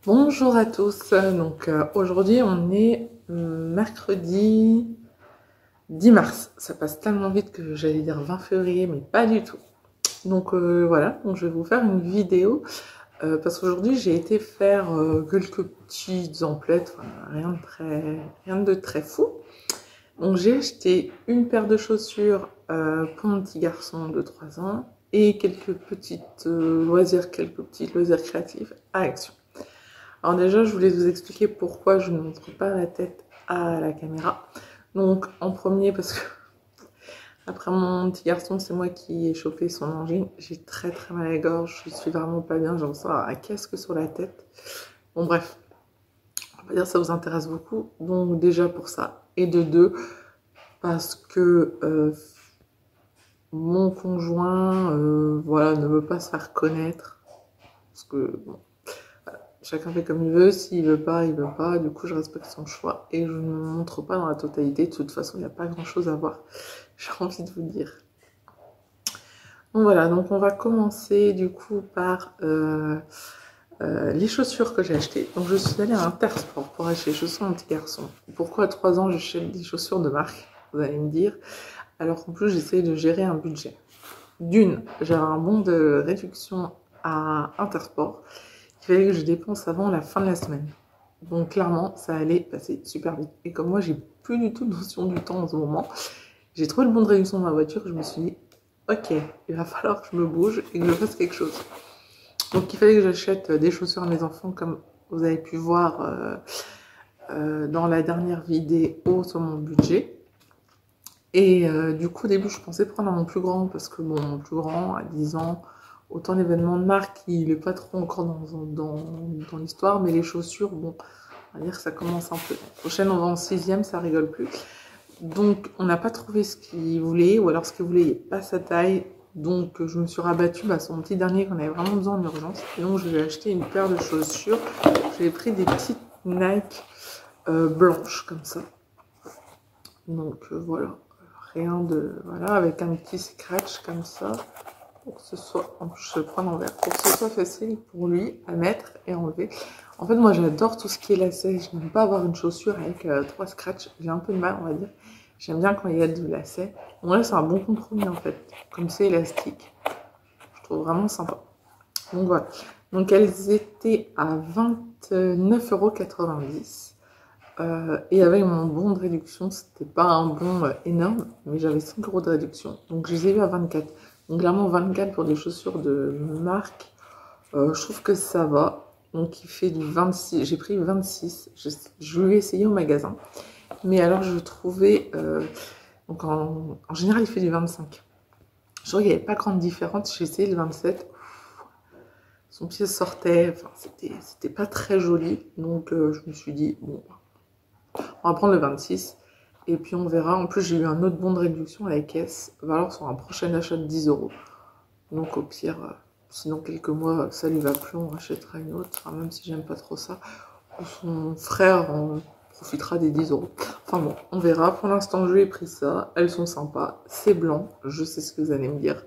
Bonjour à tous, aujourd'hui on est mercredi 10 mars, ça passe tellement vite que j'allais dire 20 février mais pas du tout. Voilà, donc je vais vous faire une vidéo parce qu'aujourd'hui j'ai été faire quelques petites emplettes, enfin, rien de très fou. Donc j'ai acheté une paire de chaussures pour mon petit garçon de 3 ans et quelques quelques petits loisirs créatifs à Action. Alors déjà, je voulais vous expliquer pourquoi je ne montre pas la tête à la caméra. Donc en premier, parce que après mon petit garçon, c'est moi qui ai chopé son angine. J'ai très mal à la gorge, je suis vraiment pas bien, j'en sens un casque sur la tête. Bon bref, on va dire que ça vous intéresse beaucoup. Donc déjà pour ça. Et de deux, parce que mon conjoint voilà, ne veut pas se faire connaître. Parce que bon, chacun fait comme il veut, s'il veut pas, il veut pas, du coup je respecte son choix et je ne me montre pas dans la totalité, de toute façon il n'y a pas grand chose à voir, j'ai envie de vous dire. Donc voilà, donc on va commencer du coup par les chaussures que j'ai achetées. Donc je suis allée à Intersport pour acheter les chaussures à un petit garçon. Pourquoi à 3 ans j'achète des chaussures de marque, vous allez me dire, alors qu'en plus j'essaye de gérer un budget. D'une, j'avais un bon de réduction à Intersport. Il fallait que je dépense avant la fin de la semaine. Donc clairement, ça allait passer super vite. Et comme moi, j'ai plus du tout de notion du temps en ce moment, j'ai trouvé le bon de réduction dans ma voiture. Je me suis dit, ok, il va falloir que je me bouge et que je fasse quelque chose. Donc il fallait que j'achète des chaussures à mes enfants, comme vous avez pu voir dans la dernière vidéo sur mon budget. Et du coup, au début, je pensais prendre à mon plus grand, parce que bon, mon plus grand, à 10 ans, autant l'événement de marque, il n'est pas trop encore dans l'histoire, mais les chaussures, bon, on va dire que ça commence un peu. La prochaine, on va en 6e, ça rigole plus. Donc, on n'a pas trouvé ce qu'il voulait, ou alors ce qu'il voulait n'est pas sa taille. Donc, je me suis rabattue sur mon petit dernier qu'on avait vraiment besoin en urgence. Et donc, je lui ai acheté une paire de chaussures. J'ai pris des petites Nike blanches, comme ça. Donc, voilà. Rien de... Voilà, avec un petit scratch comme ça. Pour que ce soit... En plus, je le prends l'envers. Pour que ce soit facile pour lui à mettre et enlever. En fait, moi, j'adore tout ce qui est lacet. Je n'aime pas avoir une chaussure avec 3 scratchs. J'ai un peu de mal, on va dire. J'aime bien quand il y a du lacet. Bon, là, c'est un bon compromis, en fait. Comme c'est élastique. Je trouve vraiment sympa. Donc, voilà. Donc, elles étaient à 29,90 €. Et avec mon bon de réduction, c'était pas un bon énorme, mais j'avais 5 € de réduction. Donc, je les ai eu à 24. Donc, clairement, 24 pour des chaussures de marque, je trouve que ça va. Donc il fait du 26, j'ai pris 26, je lui ai essayé au magasin. Mais alors je trouvais, donc en général il fait du 25. Je trouvais qu'il n'y avait pas grande différence, j'ai essayé le 27. Son pied sortait, enfin c'était pas très joli. Donc je me suis dit, bon, on va prendre le 26. Et puis on verra, en plus j'ai eu un autre bon de réduction à la caisse, va alors sur un prochain achat de 10 €. Donc au pire... sinon, quelques mois, ça lui va plus, on rachètera une autre, enfin, même si j'aime pas trop ça. Son frère en profitera des 10 €. Enfin bon, on verra. Pour l'instant, je lui ai pris ça. Elles sont sympas. C'est blanc. Je sais ce que vous allez me dire.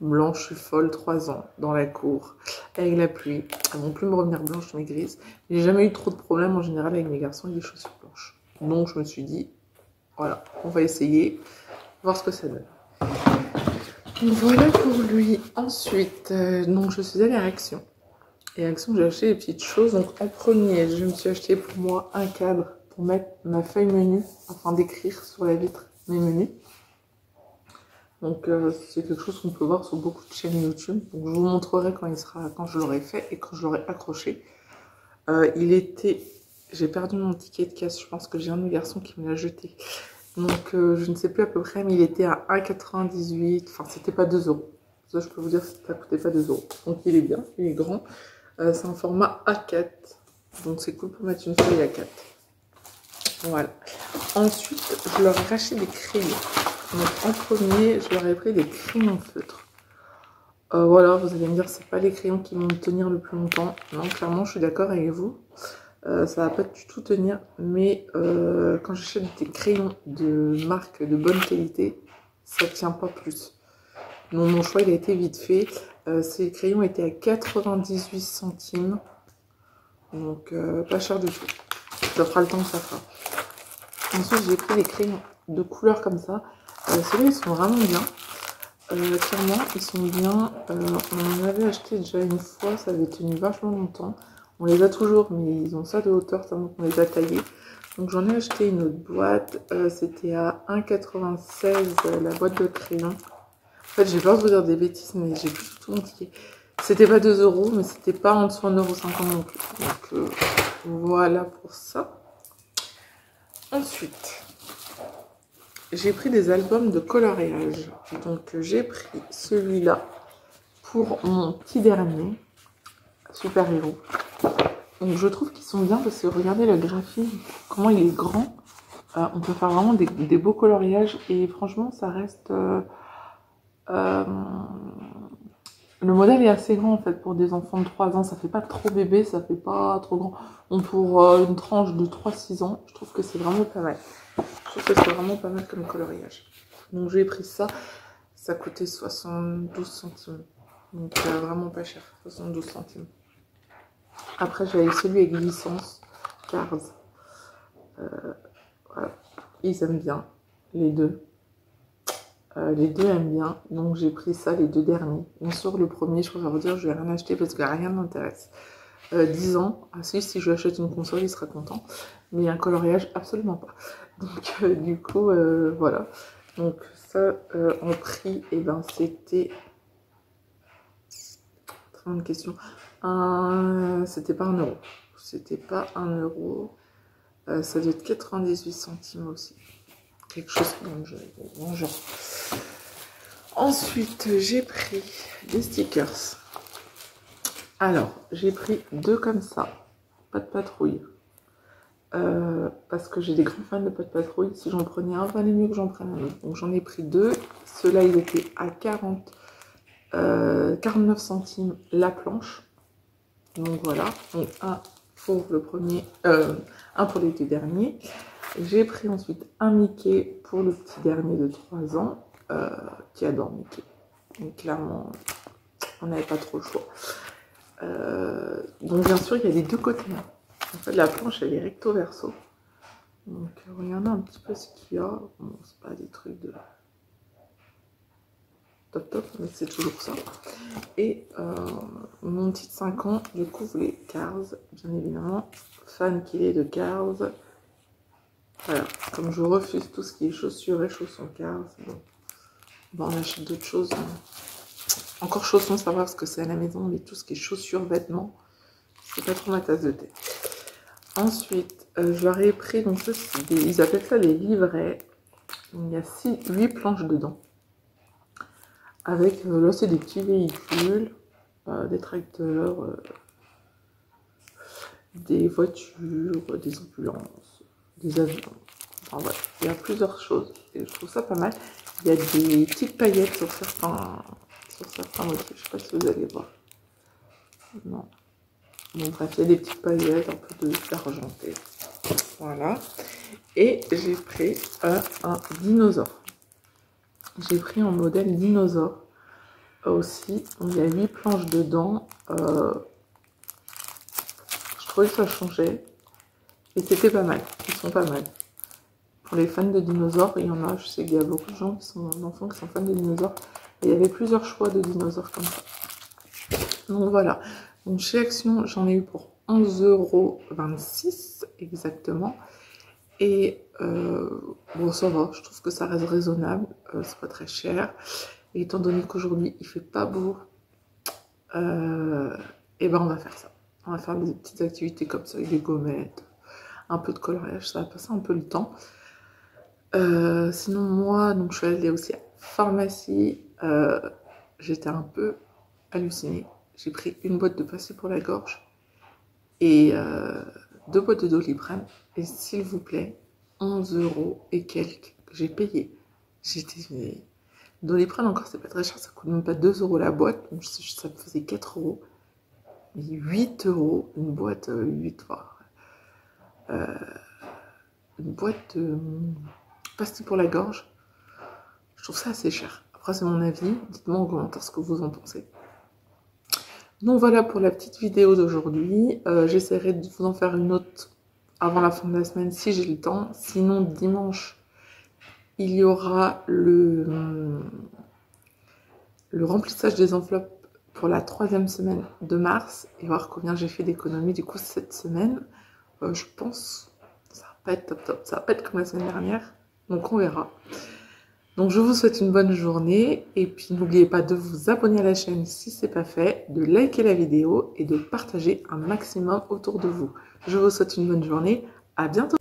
Blanc, je suis folle, 3 ans, dans la cour, avec la pluie. Elles vont plus me revenir blanches, mais grises. J'ai jamais eu trop de problèmes en général avec mes garçons avec des chaussures blanches. Donc, je me suis dit, voilà, on va essayer, voir ce que ça donne. Voilà pour lui. Ensuite, donc je suis allée à Action. Et à Action, j'ai acheté des petites choses. Donc en premier, je me suis acheté pour moi un cadre pour mettre ma feuille menu, afin d'écrire sur la vitre mes menus. Donc c'est quelque chose qu'on peut voir sur beaucoup de chaînes YouTube. Donc je vous montrerai quand je l'aurai fait et quand je l'aurai accroché. J'ai perdu mon ticket de caisse. Je pense que j'ai un de mes garçons qui me l'a jeté. Donc, je ne sais plus à peu près, mais il était à 1,98 €. Enfin, c'était pas 2 €. Ça, je peux vous dire que ça coûtait pas 2 €. Donc, il est bien, il est grand. C'est un format A4. Donc, c'est cool pour mettre une feuille A4. Voilà. Ensuite, je leur ai racheté des crayons. Donc, en premier, je leur ai pris des crayons feutres. Voilà, vous allez me dire, c'est pas les crayons qui vont me tenir le plus longtemps. Non, clairement, je suis d'accord avec vous. Ça va pas du tout tenir, mais quand j'achète des crayons de marque de bonne qualité, ça tient pas plus. Donc mon choix il a été vite fait. Ces crayons étaient à 98 centimes. Donc pas cher du tout. Ça fera le temps que ça fera. Ensuite j'ai pris des crayons de couleurs comme ça. Ceux-là ils sont vraiment bien. Clairement ils sont bien. On en avait acheté déjà une fois, ça avait tenu vachement longtemps. On les a toujours, mais ils ont ça de hauteur, ça montre qu'on les a taillés. Donc j'en ai acheté une autre boîte, c'était à 1,96 la boîte de crayons. En fait j'ai peur de vous dire des bêtises, mais j'ai plus tout mon ticket. C'était pas 2 euros, mais c'était pas en dessous 1,50 € non plus. Donc voilà pour ça. Ensuite, j'ai pris des albums de coloriage. Donc j'ai pris celui-là pour mon petit dernier, Super Héros. Donc je trouve qu'ils sont bien parce que regardez le graphisme, comment il est grand. On peut faire vraiment des beaux coloriages et franchement ça reste... le modèle est assez grand en fait pour des enfants de 3 ans, ça fait pas trop bébé, ça fait pas trop grand. Donc pour une tranche de 3-6 ans, je trouve que c'est vraiment pas mal. Je trouve que c'est vraiment pas mal comme coloriage. Donc j'ai pris ça, ça coûtait 72 centimes. Donc vraiment pas cher, 72 centimes. Après j'avais celui avec licence, Cars. Voilà. Ils aiment bien, les deux. Les deux aiment bien, donc j'ai pris ça, les deux derniers. Bien sûr, le premier, je préfère vous dire, je vais rien acheter parce que rien ne m'intéresse. 10 ans, ah si je lui achète une console, il sera content. Mais un coloriage, absolument pas. Donc, du coup, voilà. Donc, ça, en prix, et ben, c'était... Très bonne question. C'était pas 1 euro. C'était pas 1 euro. Ça doit être 98 centimes aussi. Quelque chose dans le genre. Ensuite, j'ai pris des stickers. Alors, j'ai pris 2 comme ça. Pas de patrouille. Parce que j'ai des grands fans de pas de patrouille. Si j'en prenais un, valait mieux que j'en prenne un autre. Donc j'en ai pris 2. Ceux-là, ils étaient à 49 centimes la planche. Donc voilà. Donc un pour le premier, un pour les 2 derniers. J'ai pris ensuite un Mickey pour le petit dernier de 3 ans. Qui adore Mickey. Donc clairement, on n'avait pas trop le choix. Donc bien sûr, il y a les deux côtés. En fait, la planche, elle est recto verso. Donc regardez un petit peu ce qu'il y a. Bon, c'est pas des trucs de top top, mais c'est toujours ça. Et mon petit de 5 ans, du coup, voulait Cars, bien évidemment. Fan qu'il est de Cars. Voilà, comme je refuse tout ce qui est chaussures et chaussons Cars, bon. Bon, on achète d'autres choses. Encore chaussons, savoir ce que c'est à la maison, mais tout ce qui est chaussures, vêtements, c'est pas trop ma tasse de thé. Ensuite, je leur ai pris, donc ça, ils appellent ça des livrets. Il y a 8 planches dedans. Avec, là, c'est des petits véhicules, des tracteurs, des voitures, des ambulances, des avions. Enfin, voilà, il y a plusieurs choses. Et je trouve ça pas mal. Il y a des petites paillettes sur certains motifs. Je ne sais pas si vous allez voir. Non. Bon, bref, il y a des petites paillettes, un peu d'argenté. Voilà. Et j'ai pris un dinosaure. J'ai pris un modèle dinosaure aussi. Il y a 8 planches dedans. Je trouvais que ça changeait. Et c'était pas mal. Ils sont pas mal. Pour les fans de dinosaures, il y en a. Je sais qu'il y a beaucoup de gens qui sont d'enfants qui sont fans de dinosaures. Et il y avait plusieurs choix de dinosaures comme ça. Donc voilà. Donc chez Action, j'en ai eu pour 11,26 € exactement. Et bon, ça va, je trouve que ça reste raisonnable, c'est pas très cher. Et étant donné qu'aujourd'hui il fait pas beau, et ben on va faire ça. On va faire des petites activités comme ça, avec des gommettes, un peu de coloriage, ça va passer un peu le temps. Sinon moi, donc je suis allée aussi à pharmacie, j'étais un peu hallucinée. J'ai pris une boîte de pastille pour la gorge et 2 boîtes de Doliprane. Et s'il vous plaît, 11 € et quelques que j'ai payé. J'étais... Doliprane encore, c'est pas très cher, ça coûte même pas 2 € la boîte. Donc ça me faisait 4 €. Mais 8 €, une boîte 8 fois. Une boîte de pastille pour la gorge. Je trouve ça assez cher. Après, c'est mon avis. Dites-moi en commentaire ce que vous en pensez. Donc voilà pour la petite vidéo d'aujourd'hui. J'essaierai de vous en faire une autre avant la fin de la semaine si j'ai le temps. Sinon, dimanche, il y aura le remplissage des enveloppes pour la 3e semaine de mars et voir combien j'ai fait d'économies du coup cette semaine. Je pense que ça va pas être top top, ça va pas être comme la semaine dernière, donc on verra. Donc je vous souhaite une bonne journée et puis n'oubliez pas de vous abonner à la chaîne si ce n'est pas fait, de liker la vidéo et de partager un maximum autour de vous. Je vous souhaite une bonne journée, à bientôt.